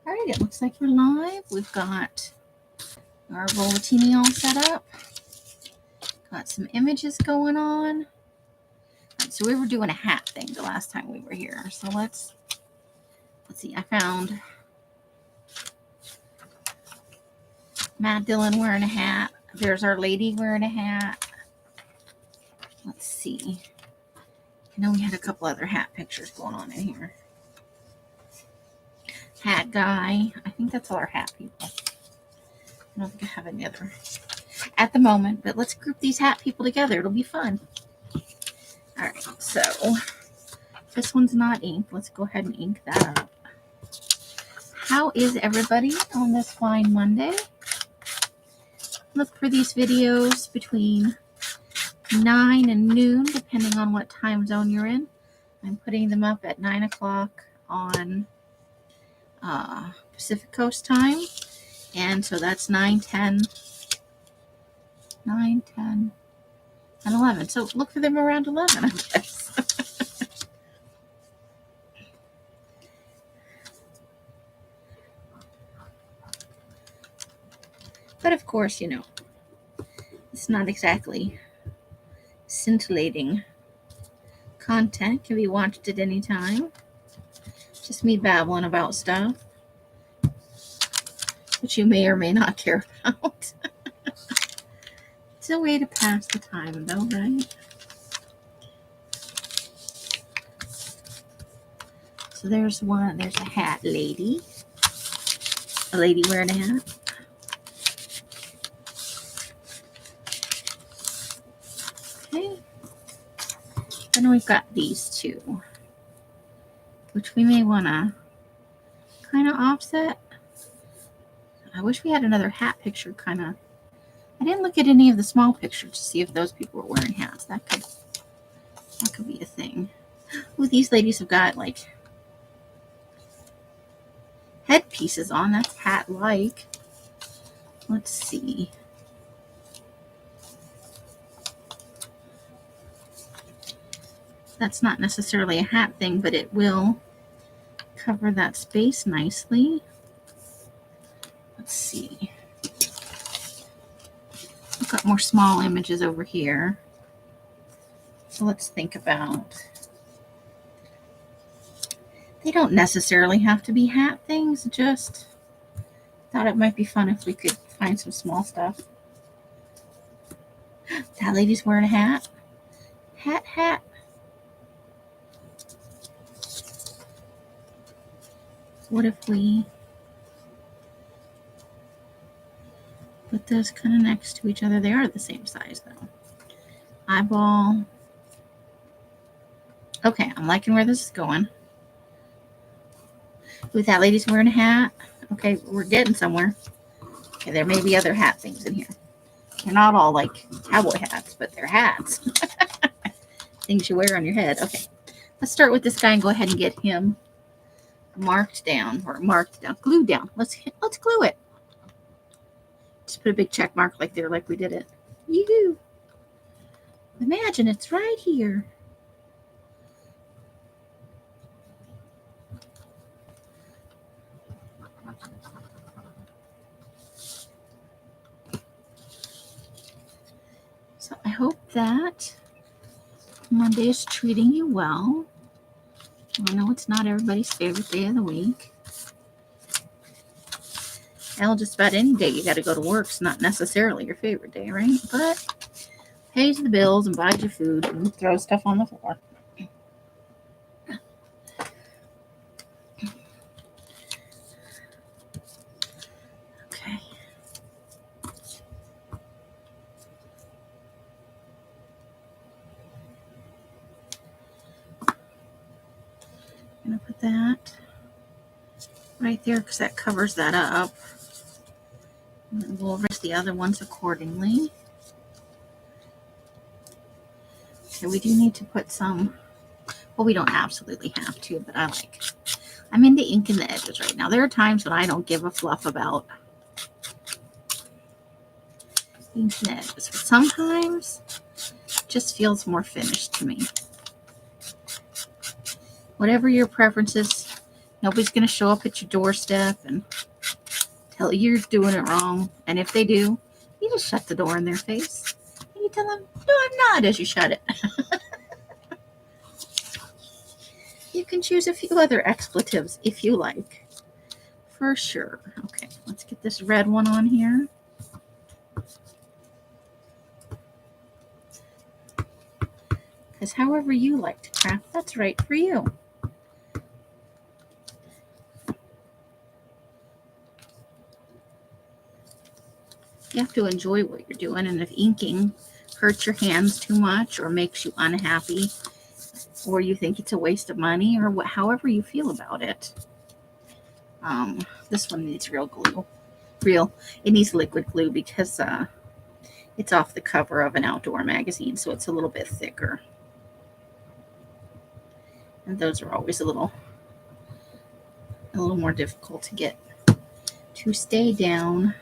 All right, it looks like we're live. We've got our Happy-a-Tini all set up. Got some images going on. Right, so we were doing a hat thing the last time we were here. So let's see. I found Matt Dillon wearing a hat. There's our lady wearing a hat. Let's see. I know we had a couple other hat pictures going on in here. Hat guy. I think that's all our hat people. I don't think I have any other at the moment, but let's group these hat people together. It'll be fun. All right, so this one's not inked. Let's go ahead and ink that up. How is everybody on this fine Monday? Look for these videos between 9 and noon, depending on what time zone you're in. I'm putting them up at 9 o'clock on Pacific Coast time. And so that's 9, 10, and 11. So look for them around 11, I guess. But of course, you know, it's not exactly scintillating content. Can be watched at any time. Just me babbling about stuff that you may or may not care about. It's a way to pass the time, though, right? So there's one. There's a hat lady. A lady wearing a hat. Okay. Then we've got these two, which we may want to kind of offset. I wish we had another hat picture kind of. I didn't look at any of the small pictures to see if those people were wearing hats. That could be a thing. Ooh, these ladies have got like headpieces on. That's hat-like. Let's see. That's not necessarily a hat thing, but it will cover that space nicely. Let's see. I've got more small images over here. So let's think about. They don't necessarily have to be hat things, just thought it might be fun if we could find some small stuff. That lady's wearing a hat. Hat. What if we put those kind of next to each other? They are the same size, though. Eyeball. Okay, I'm liking where this is going. With that lady's wearing a hat. Okay, we're getting somewhere. Okay, there may be other hat things in here. They're not all like cowboy hats, but they're hats. Things you wear on your head. Okay, let's start with this guy and go ahead and get him glued down. Let's glue it. Just put a big check mark like there, like we did it. Yoo-hoo. Imagine it's right here. So I hope that Monday is treating you well. I know it's not everybody's favorite day of the week. Hell, just about any day you got to go to work's not necessarily your favorite day, right? But pays the bills and buys you food and throws stuff on the floor. Okay. I'm going to put that right there because that covers that up. And we'll arrange the other ones accordingly. Okay, we do need to put some, well, we don't absolutely have to, but I'm into inking the edges right now. There are times when I don't give a fluff about inking the edges, but sometimes it just feels more finished to me. Whatever your preference is, Nobody's going to show up at your doorstep and tell you you're doing it wrong. And if they do, you just shut the door in their face. And you tell them, no, I'm not, as you shut it. You can choose a few other expletives if you like. For sure. Okay, let's get this red one on here. Because however you like to craft, that's right for you. You have to enjoy what you're doing, and if inking hurts your hands too much or makes you unhappy, or you think it's a waste of money, or however you feel about it. This one needs real glue. It needs liquid glue because it's off the cover of an outdoor magazine, so it's a little bit thicker. And those are always a little more difficult to get to stay down.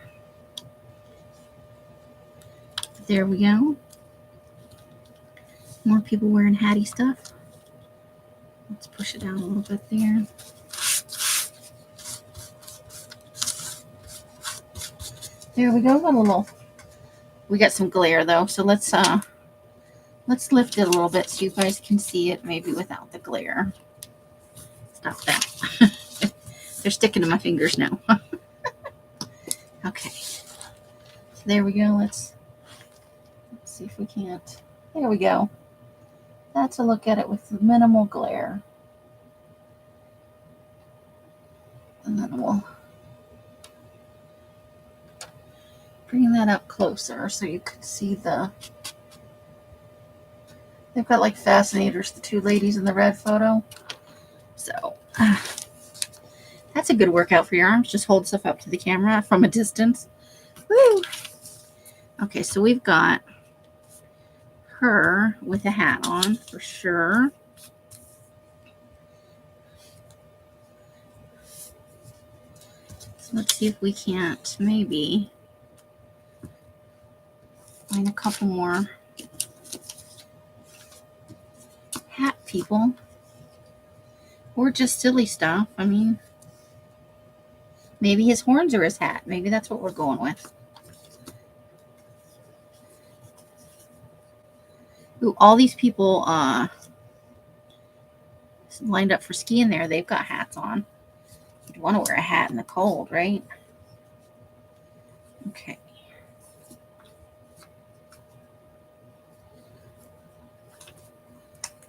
There we go. More people wearing Hattie stuff. Let's push it out a little bit there. There we go. We got some glare though, so let's lift it a little bit so you guys can see it maybe without the glare. Stop that. They're sticking to my fingers now. Okay. So there we go. Let's see if we can't. There we go. That's a look at it with minimal glare. And then we'll bring that up closer so you can see they've got like fascinators, the two ladies in the red photo. So that's a good workout for your arms. Just hold stuff up to the camera from a distance. Woo! Okay, so we've got her with a hat on for sure. So let's see if we can't maybe find a couple more hat people, or just silly stuff. I mean, maybe his horns are his hat. Maybe that's what we're going with. Ooh, all these people lined up for skiing there, they've got hats on. You'd want to wear a hat in the cold, right? Okay.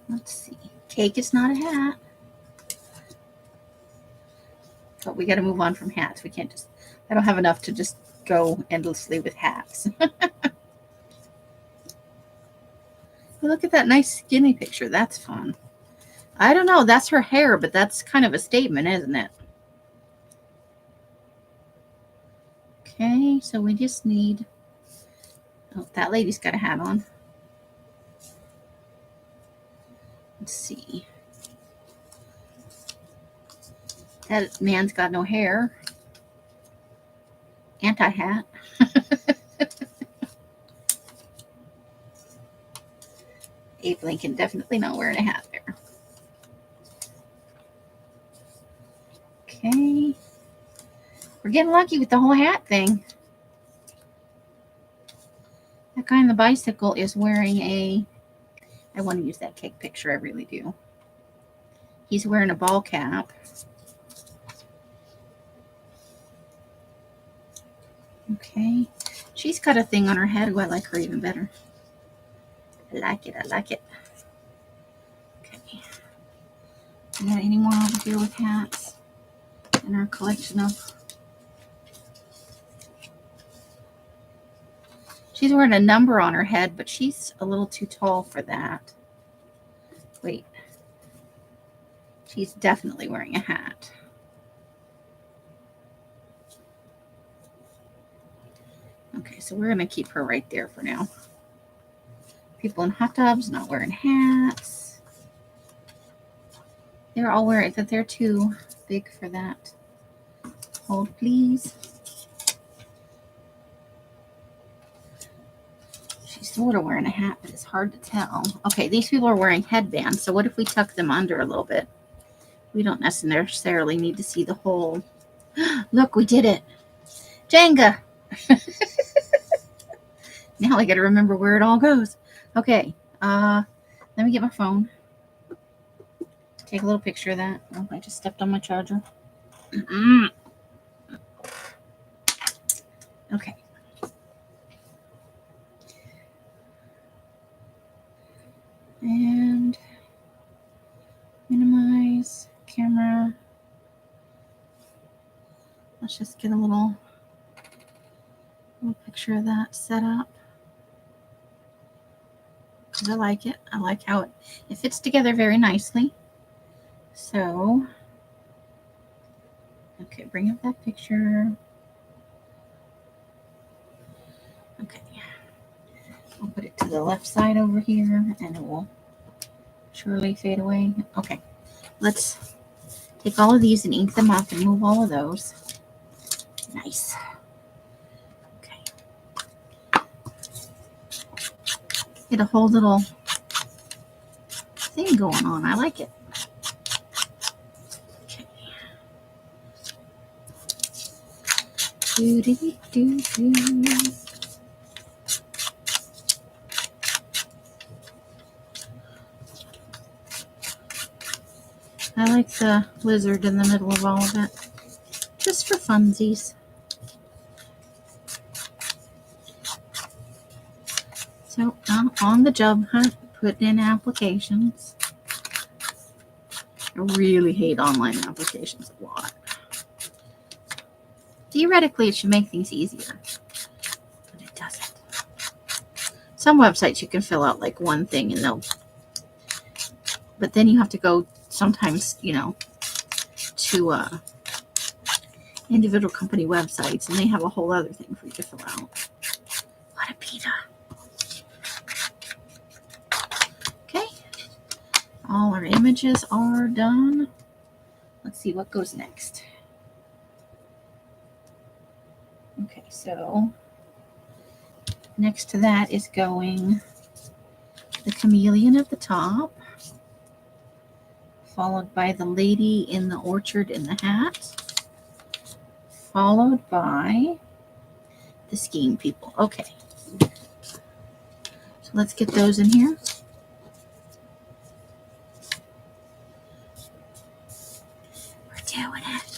Let's see. Cake is not a hat. But we got to move on from hats. We can't just, I don't have enough to just go endlessly with hats. Look at that nice skinny picture. That's fun. I don't know. That's her hair, but that's kind of a statement, isn't it? Okay, so we just need... Oh, that lady's got a hat on. Let's see. That man's got no hair. Anti-hat. Abe Lincoln definitely not wearing a hat there. Okay. We're getting lucky with the whole hat thing. That guy on the bicycle is wearing a... I want to use that cake picture. I really do. He's wearing a ball cap. Okay. She's got a thing on her head. Oh, I like her even better. I like it. I like it. Okay. We got any more over here with hats in our collection of... She's wearing a number on her head, but she's a little too tall for that. Wait. She's definitely wearing a hat. Okay, so we're going to keep her right there for now. People in hot tubs not wearing hats. They're all wearing that. They're too big for that. Hold, please. She's sort of wearing a hat, but it's hard to tell. Okay, these people are wearing headbands. So what if we tuck them under a little bit? We don't necessarily need to see the whole. Look, we did it. Jenga. Now I got to remember where it all goes. Okay. Let me get my phone. Take a little picture of that. Oh, I just stepped on my charger. Okay. And minimize camera. Let's just get a little picture of that set up. Because I like it. I like how it fits together very nicely. So, okay, bring up that picture. Okay. I'll put it to the left side over here and it will surely fade away. Okay. Let's take all of these and ink them up and move all of those. Nice. Okay. Get a whole little thing going on. I like it. Okay. Do-do-do-do-do. I like the lizard in the middle of all of it. Just for funsies. So on the job hunt, putting in applications. I really hate online applications a lot. Theoretically, it should make things easier, but it doesn't. Some websites you can fill out like one thing and they'll, but then you have to go sometimes, to individual company websites and they have a whole other thing for you to fill out. What a pita. Okay. All our images are done. Let's see what goes next. Okay, so next to that is going the chameleon at the top, followed by the lady in the orchard in the hat, followed by the skiing people. Okay, so let's get those in here. We're doing it.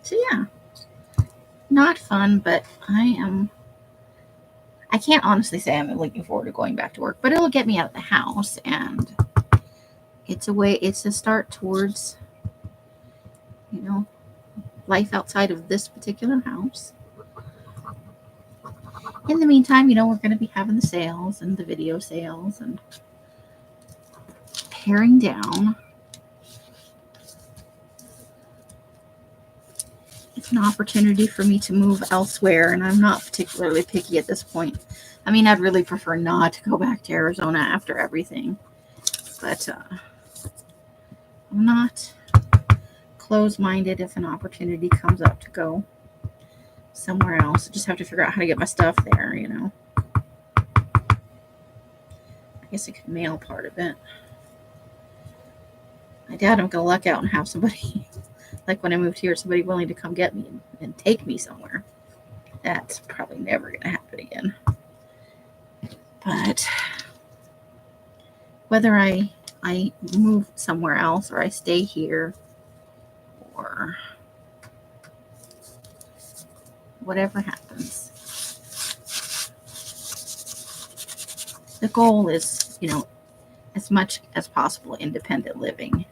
So yeah, not fun, but I can't honestly say I'm looking forward to going back to work, but it'll get me out of the house and it's a start towards, life outside of this particular house. In the meantime, we're going to be having the sales and the video sales and paring down. It's an opportunity for me to move elsewhere, and I'm not particularly picky at this point. I mean, I'd really prefer not to go back to Arizona after everything, but I'm not closed-minded if an opportunity comes up to go somewhere else. I just have to figure out how to get my stuff there, I guess I could mail part of it. I doubt I'm going to luck out and have somebody, like when I moved here, somebody willing to come get me and take me somewhere. That's probably never going to happen again. But whether I move somewhere else or I stay here or whatever happens, the goal is, as much as possible independent living.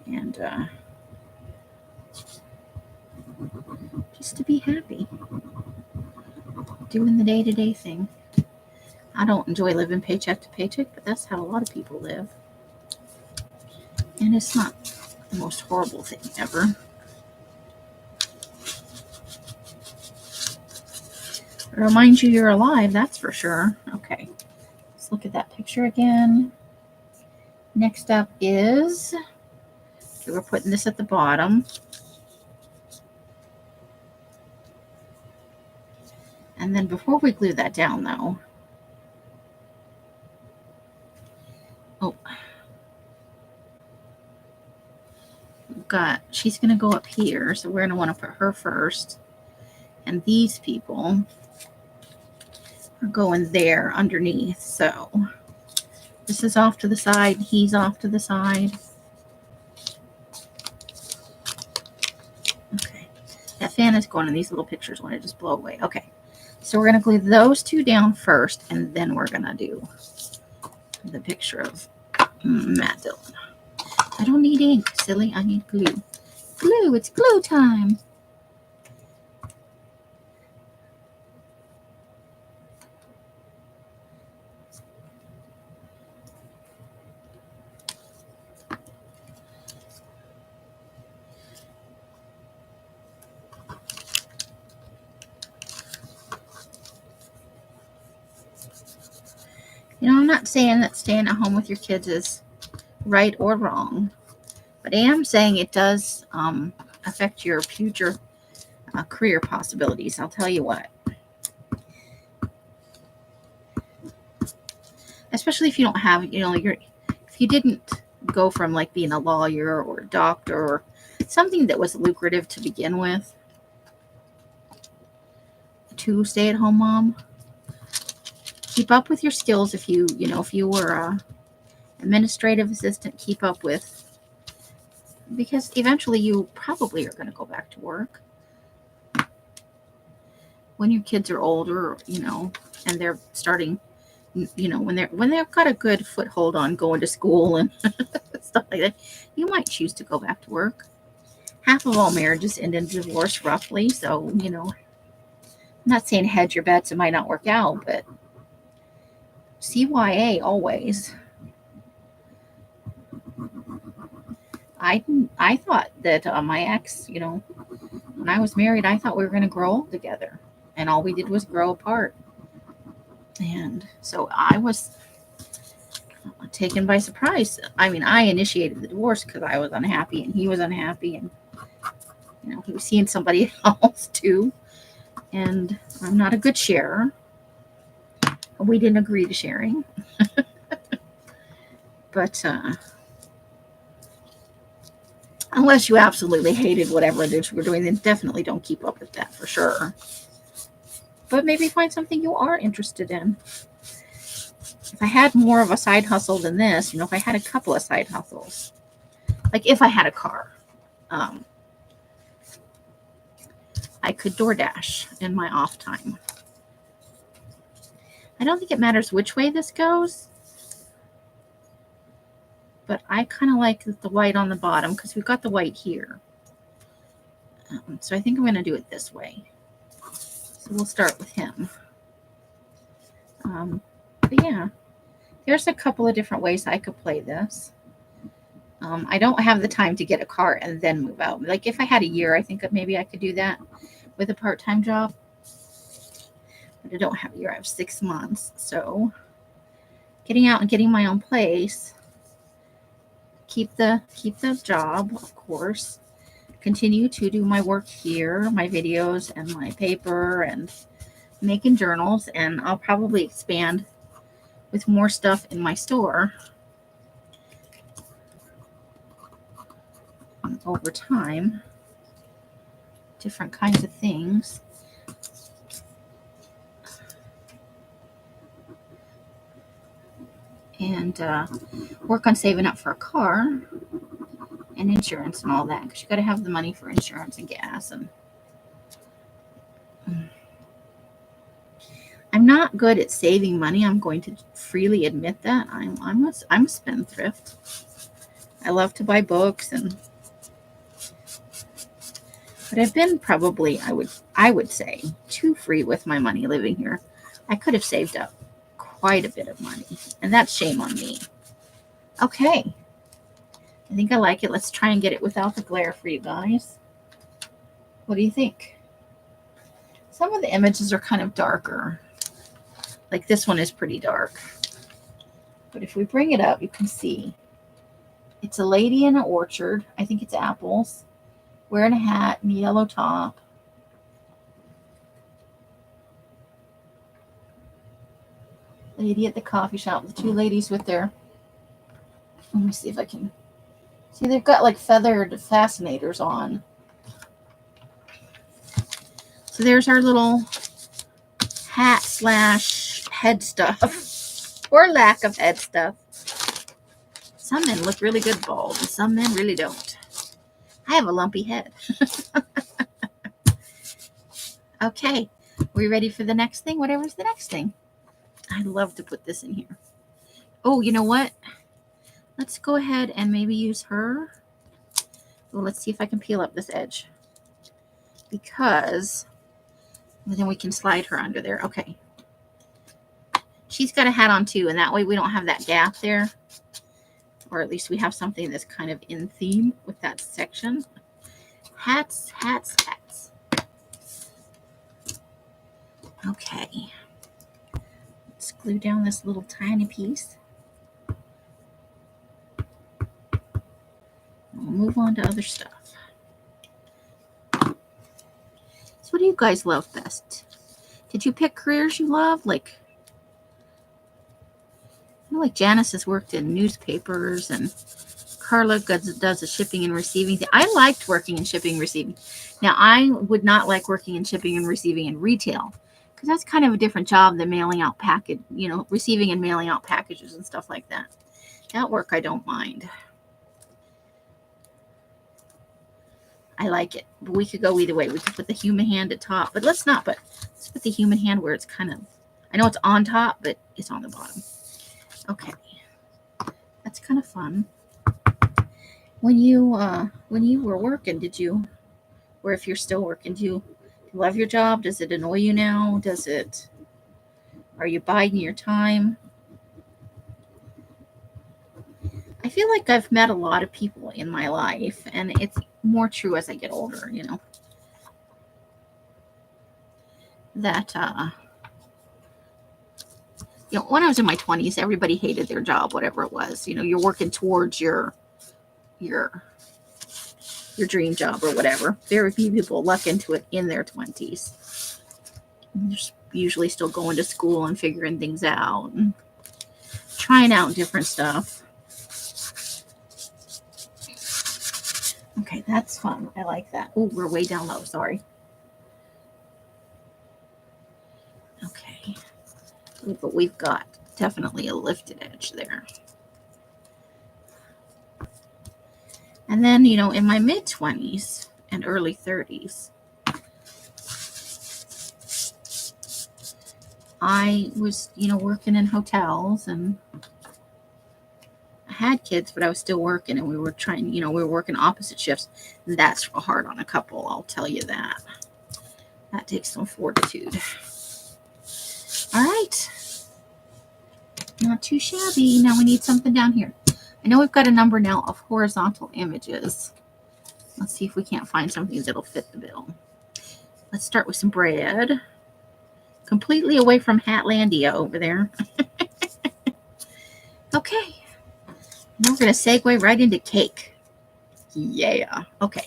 And just to be happy. Doing the day-to-day thing. I don't enjoy living paycheck to paycheck, but that's how a lot of people live. And it's not the most horrible thing ever. It reminds you you're alive, that's for sure. Okay, let's look at that picture again. Next up is, we're putting this at the bottom. And then before we glue that down, though, Oh, she's going to go up here. So we're going to want to put her first. And these people are going there underneath. So this is off to the side. He's off to the side. Okay. That fan is going in these little pictures when it just blow away. Okay. So we're going to glue those two down first, and then we're going to do the picture of Matt Dillon. I don't need ink, silly. I need glue. Glue. It's glue time. You know, I'm not saying that staying at home with your kids is right or wrong, but I am saying it does affect your future career possibilities. I'll tell you what. Especially if you don't have, if you didn't go from like being a lawyer or a doctor or something that was lucrative to begin with to stay-at-home mom. Keep up with your skills. If you were a administrative assistant, keep up with, because eventually you probably are going to go back to work when your kids are older, and they're starting, when they've got a good foothold on going to school and stuff like that, you might choose to go back to work. Half of all marriages end in divorce, roughly. So, I'm not saying hedge your bets, it might not work out, but CYA always. I thought that my ex, when I was married, I thought we were going to grow old together, and all we did was grow apart. And so I was taken by surprise. I mean, I initiated the divorce because I was unhappy and he was unhappy, and he was seeing somebody else too. And I'm not a good sharer. We didn't agree to sharing. But unless you absolutely hated whatever it is you were doing, then definitely don't keep up with that for sure. But maybe find something you are interested in. If I had more of a side hustle than this, if I had a couple of side hustles, like if I had a car, I could DoorDash in my off time. I don't think it matters which way this goes, but I kind of like the white on the bottom because we've got the white here. So I think I'm going to do it this way. So we'll start with him. But yeah, there's a couple of different ways I could play this. I don't have the time to get a car and then move out. Like if I had a year, I think maybe I could do that with a part-time job. But I don't have a year. I have 6 months. So getting out and getting my own place. Keep the job, of course. Continue to do my work here, my videos and my paper and making journals, and I'll probably expand with more stuff in my store over time. Different kinds of things. And work on saving up for a car and insurance and all that, because you got to have the money for insurance and gas. And I'm not good at saving money. I'm going to freely admit that. I'm a spendthrift. I love to buy books, but I've been probably, I would say, too free with my money living here. I could have saved up quite a bit of money, and that's shame on me. Okay. I think I like it. Let's try and get it without the glare for you guys. What do you think? Some of the images are kind of darker. Like this one is pretty dark. But if we bring it up, you can see it's a lady in an orchard. I think it's apples. Wearing a hat and a yellow top. Lady at the coffee shop. The two ladies with their Let me see if I can. See, they've got like feathered fascinators on. So there's our little hat / head stuff, or lack of head stuff. Some men look really good bald, and some men really don't. I have a lumpy head. Okay, we ready for the next thing? Whatever's the next thing. I'd love to put this in here. Oh, you know what? Let's go ahead and maybe use her. Well, let's see if I can peel up this edge, because then we can slide her under there. Okay. She's got a hat on too, and that way we don't have that gap there. Or at least we have something that's kind of in theme with that section. Hats, hats, hats. Okay. Let's glue down this little tiny piece. And we'll move on to other stuff. So what do you guys love best? Did you pick careers you love? Like Janice has worked in newspapers, and Carla does the shipping and receiving thing. I liked working in shipping and receiving. Now, I would not like working in shipping and receiving in retail, because that's kind of a different job than mailing out receiving and mailing out packages and stuff like that. That work I don't mind. I like it. But we could go either way. We could put the human hand at top, but let's not. But let's put the human hand where it's kind of, I know it's on top, but it's on the bottom. Okay. That's kind of fun. When you were working, or if you're still working, do you love your job? Does it annoy you now? Are you biding your time? I feel like I've met a lot of people in my life, and it's more true as I get older, that, when I was in my 20s, everybody hated their job, whatever it was. You're working towards your dream job or whatever. Very few people luck into it in their 20s. They're usually still going to school and figuring things out and trying out different stuff. Okay, that's fun. I like that. Oh, we're way down low. Sorry. Okay. But we've got definitely a lifted edge there. And then, in my mid-20s and early 30s, I was, working in hotels, and I had kids, but I was still working, and we were working opposite shifts. And that's hard on a couple, I'll tell you that. That takes some fortitude. All right. Not too shabby. Now we need something down here. I know we've got a number now of horizontal images. Let's see if we can't find something that'll fit the bill. Let's start with some bread. Completely away from Hatlandia over there. Okay. Now we're going to segue right into cake. Yeah. Okay.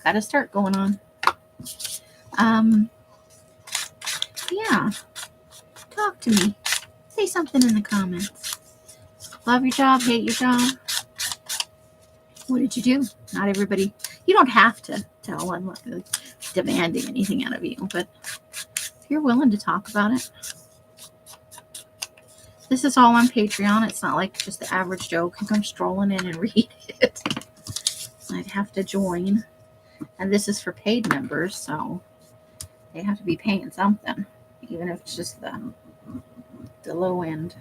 Got to start going on. Yeah. Talk to me. Say something in the comments. Love your job, hate your job. What did you do? Not everybody. You don't have to tell. I'm not demanding anything out of you, but if you're willing to talk about it. This is all on Patreon. It's not like just the average Joe can come strolling in and read it. I'd have to join. And this is for paid members, so they have to be paying something, even if it's just the low end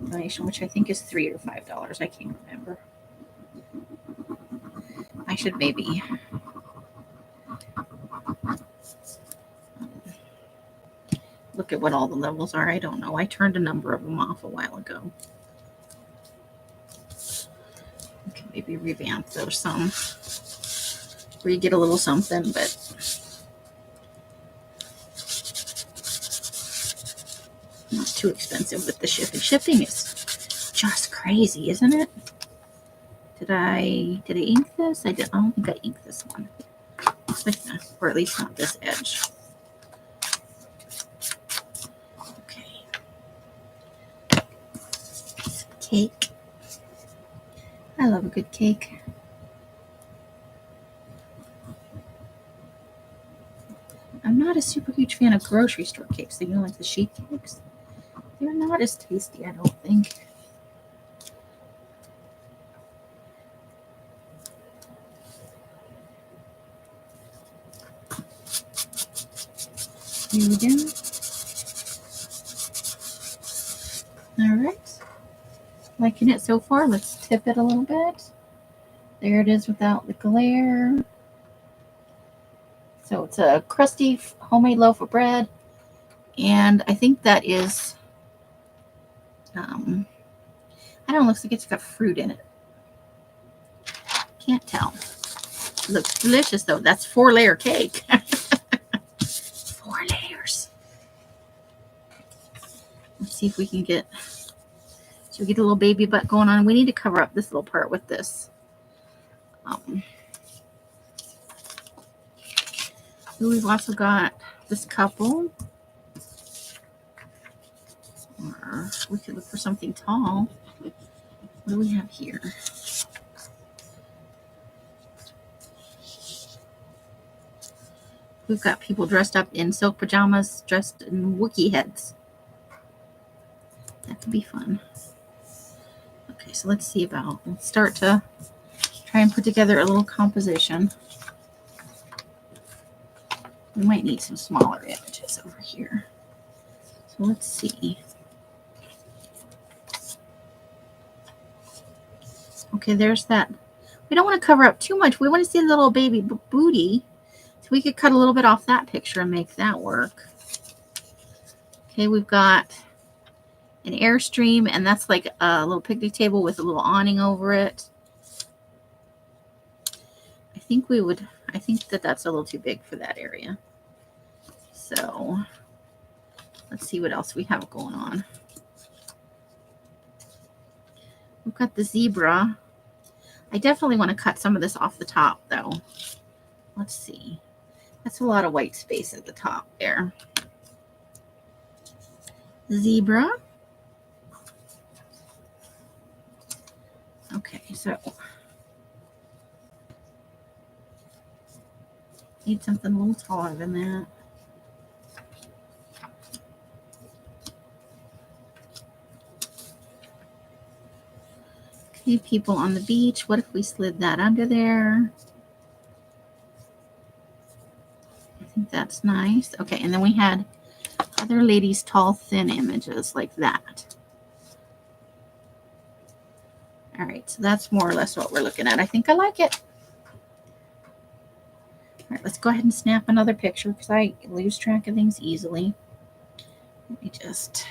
donation, which I think is $3 or $5. I can't remember. I should maybe look at what all the levels are. I don't know. I turned a number of them off a while ago. I can maybe revamp those some, where you get a little something, but not too expensive with the shipping. Shipping is just crazy, isn't it? Did I ink this? I don't think I inked this one. Or at least not this edge. Okay. Cake. I love a good cake. I'm not a super huge fan of grocery store cakes. You know, like the sheet cakes. They're not as tasty, I don't think. Here we go. All right. Liking it so far. Let's tip it a little bit. There it is without the glare. So it's a crusty homemade loaf of bread. And I think that is, I don't know, looks like it's got fruit in it. Can't tell. It looks delicious though. That's 4-layer cake. 4 layers. Let's see if we can get, should we get a little baby butt going on? We need to cover up this little part with this. We've also got this couple. Or we could look for something tall. What do we have here? We've got people dressed up in silk pajamas, dressed in Wookiee heads. That could be fun. Okay, so let's start to try and put together a little composition. We might need some smaller images over here. So let's see. Okay, there's that. We don't want to cover up too much. We want to see the little baby booty. So we could cut a little bit off that picture and make that work. Okay, we've got an Airstream, and that's like a little picnic table with a little awning over it. I think that's a little too big for that area. So let's see what else we have going on. We've got the zebra. I definitely want to cut some of this off the top though. Let's see. That's a lot of white space at the top there. Zebra. Okay, so need something a little taller than that. Okay, people on the beach. What if we slid that under there? I think that's nice. Okay, and then we had other ladies' tall, thin images like that. All right, so that's more or less what we're looking at. I think I like it. All right, let's go ahead and snap another picture because I lose track of things easily. Let me just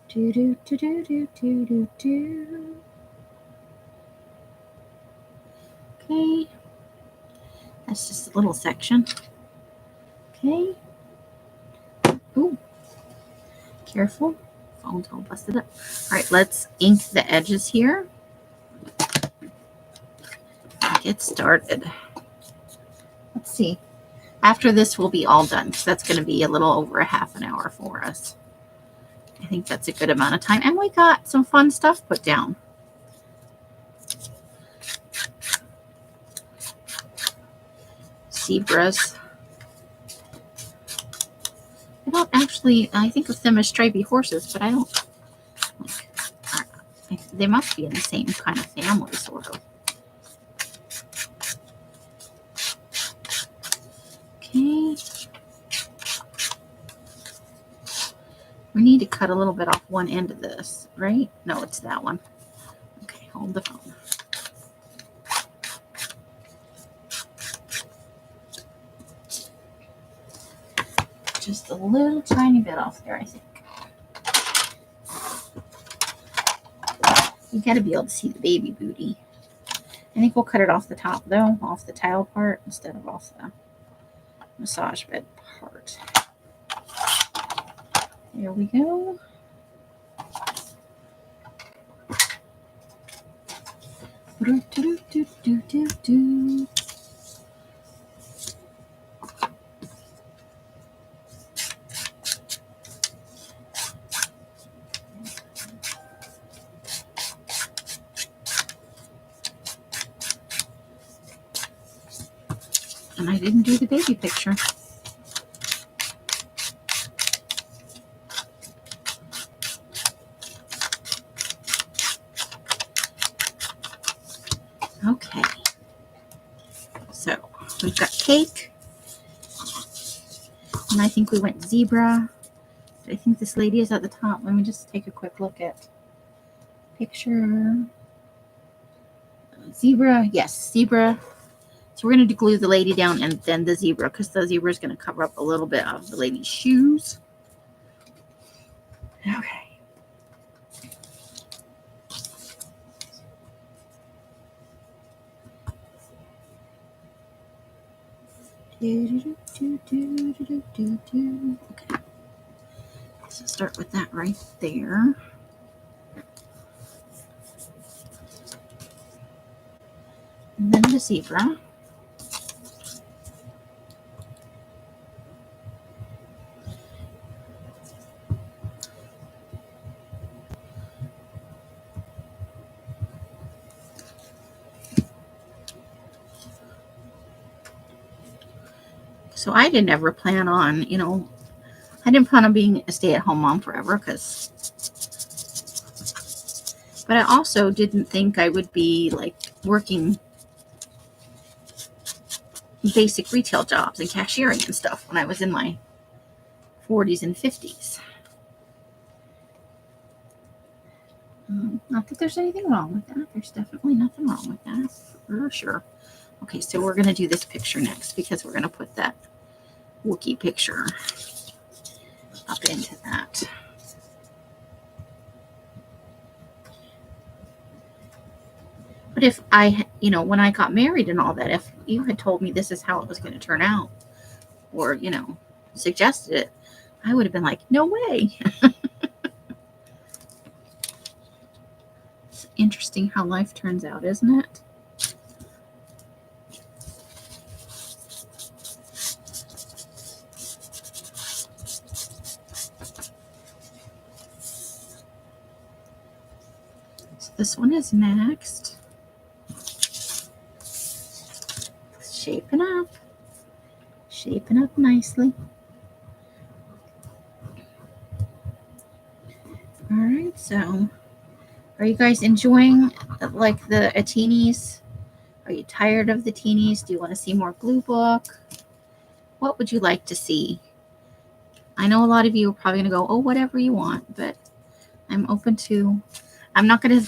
do. Okay, that's just a little section. Okay. Ooh, careful. Phone's all busted up. All right, let's ink the edges here. Get started. Let's see. After this, we'll be all done because that's going to be a little over a half an hour for us. I think that's a good amount of time. And we got some fun stuff put down. Zebras. I don't actually, I think of them as stripy horses, but I don't, they must be in the same kind of family, sort of. Okay. We need to cut a little bit off one end of this, right? No, it's that one. Okay, hold the phone. Just a little tiny bit off there, I think. You gotta be able to see the baby booty. I think we'll cut it off the top though, off the tile part instead of off the massage bed part. There we go. And I didn't do the baby picture. Okay. So we've got cake. And I think we went zebra. I think this lady is at the top. Let me just take a quick look at picture. Zebra. Yes, zebra. So we're going to glue the lady down and then the zebra, because the zebra is going to cover up a little bit of the lady's shoes. Okay. Okay. So start with that right there. And then the zebra. So I didn't ever plan on, I didn't plan on being a stay-at-home mom forever, but I also didn't think I would be like working basic retail jobs and cashiering and stuff when I was in my 40s and 50s. Not that there's anything wrong with that. There's definitely nothing wrong with that, for sure. Okay, so we're going to do this picture next, because we're going to put that Wookiee picture up into that. But if I, when I got married and all that, if you had told me this is how it was going to turn out, or, suggested it, I would have been like, no way. It's interesting how life turns out, isn't it? So this one is next. Shaping up nicely. All right, so are you guys enjoying like the Tinis? Are you tired of the Tinis? Do you want to see more glue book? What would you like to see? I know a lot of you are probably gonna go, oh, whatever you want, but I'm open to. I'm not gonna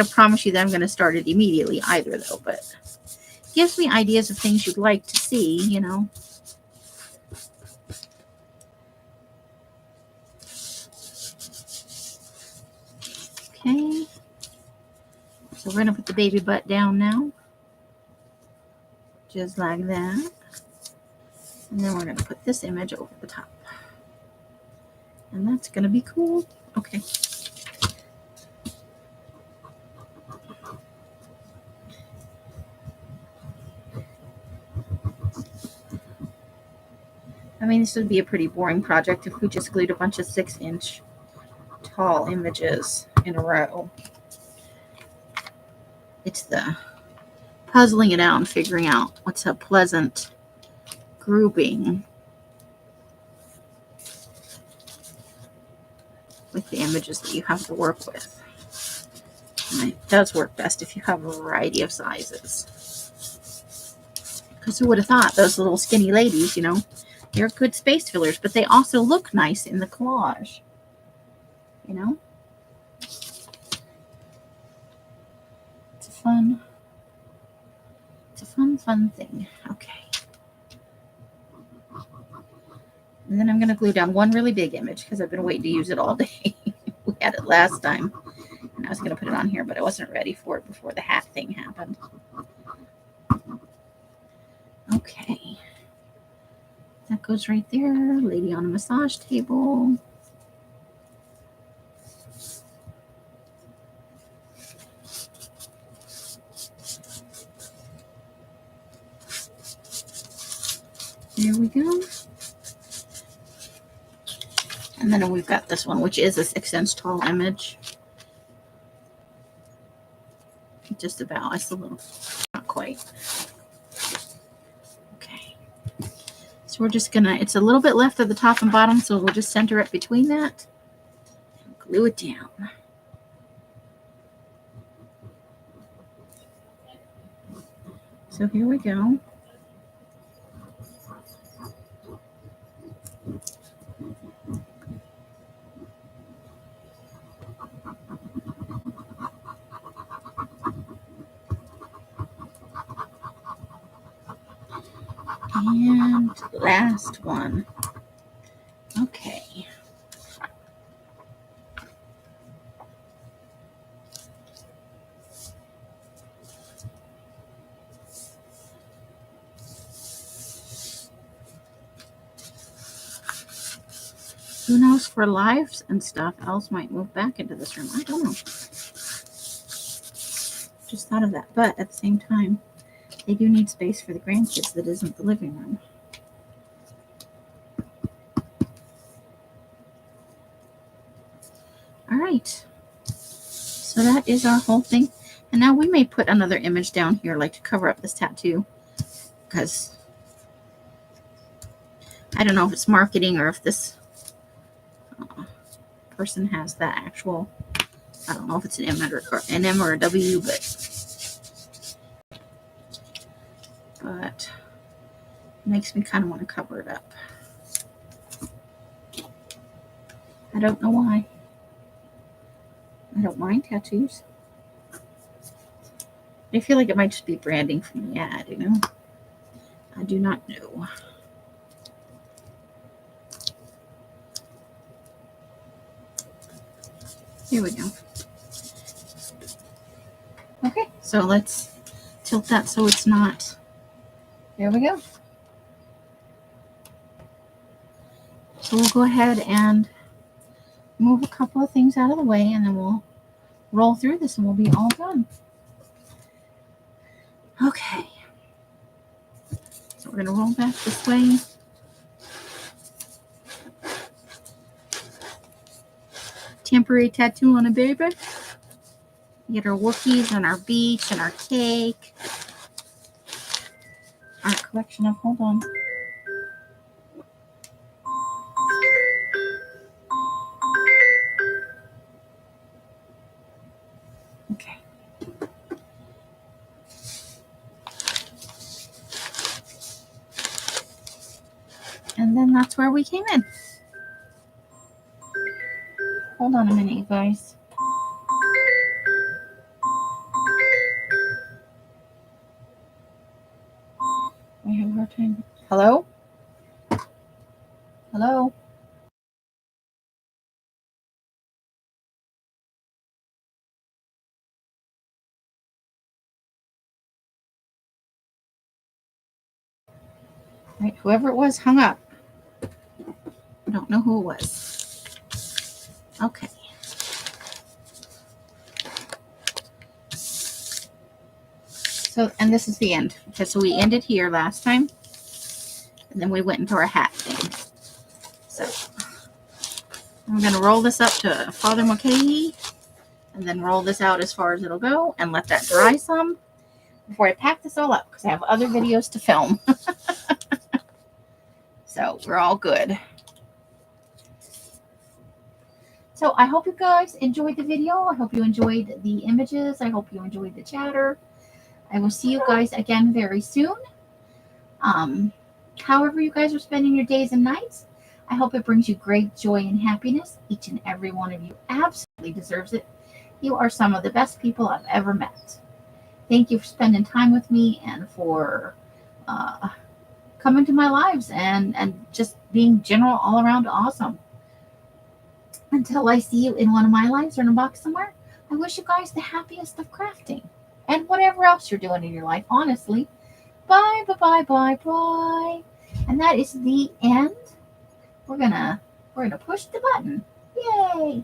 promise you that I'm gonna start it immediately either, though. But it gives me ideas of things you'd like to see, Okay. So we're gonna put the baby butt down now, just like that, and then we're gonna put this image over the top, and that's gonna be cool. Okay. I mean, this would be a pretty boring project if we just glued a bunch of 6-inch tall images in a row. It's the puzzling it out and figuring out what's a pleasant grouping with the images that you have to work with. And it does work best if you have a variety of sizes. Because who would have thought those little skinny ladies, they're good space fillers, but they also look nice in the collage. It's a fun thing. Okay. And then I'm going to glue down one really big image because I've been waiting to use it all day. We had it last time. And I was going to put it on here, but I wasn't ready for it before the hat thing happened. Okay. That goes right there. Lady on a massage table. There we go. And then we've got this one, which is a 6-inch tall image. Just about. It's a little, not quite. Okay. we're just gonna, it's a little bit left at the top and bottom, so we'll just center it between that and glue it down. So here we go. And last one. Okay. Who knows, for lives and stuff, Els might move back into this room. I don't know. Just thought of that. But at the same time, they do need space for the grandkids that isn't the living room. All right. So that is our whole thing. And now we may put another image down here, like to cover up this tattoo, because I don't know if it's marketing or if this person has that actual, I don't know if it's an M or a W, but it makes me kind of want to cover it up. I don't know why. I don't mind tattoos. I feel like it might just be branding from the ad, you know? I do not know. Here we go. Okay, so let's tilt that so it's not. There we go. So we'll go ahead and move a couple of things out of the way, and then we'll roll through this and we'll be all done. Okay. So we're going to roll back this way. Temporary tattoo on a baby. We get our Wookiees and our beach and our cake. Our collection of, hold on. Okay. And then that's where we came in. Hold on a minute, you guys. I have a hard time. Hello? Hello? Right, whoever it was hung up. I don't know who it was. Okay. So, and this is the end. Okay, so we ended here last time. And then we went into our hat thing. So, I'm going to roll this up to Father Mulcahy. And then roll this out as far as it'll go. And let that dry some before I pack this all up. Because I have other videos to film. So, we're all good. So, I hope you guys enjoyed the video. I hope you enjoyed the images. I hope you enjoyed the chatter. I will see you guys again very soon. However you guys are spending your days and nights, I hope it brings you great joy and happiness. Each and every one of you absolutely deserves it. You are some of the best people I've ever met. Thank you for spending time with me and for coming to my lives and just being general all around awesome. Until I see you in one of my lives or in a box somewhere, I wish you guys the happiest of crafting. And whatever else you're doing in your life, honestly. Bye, bye, bye, bye, bye. And that is the end. We're gonna push the button. Yay!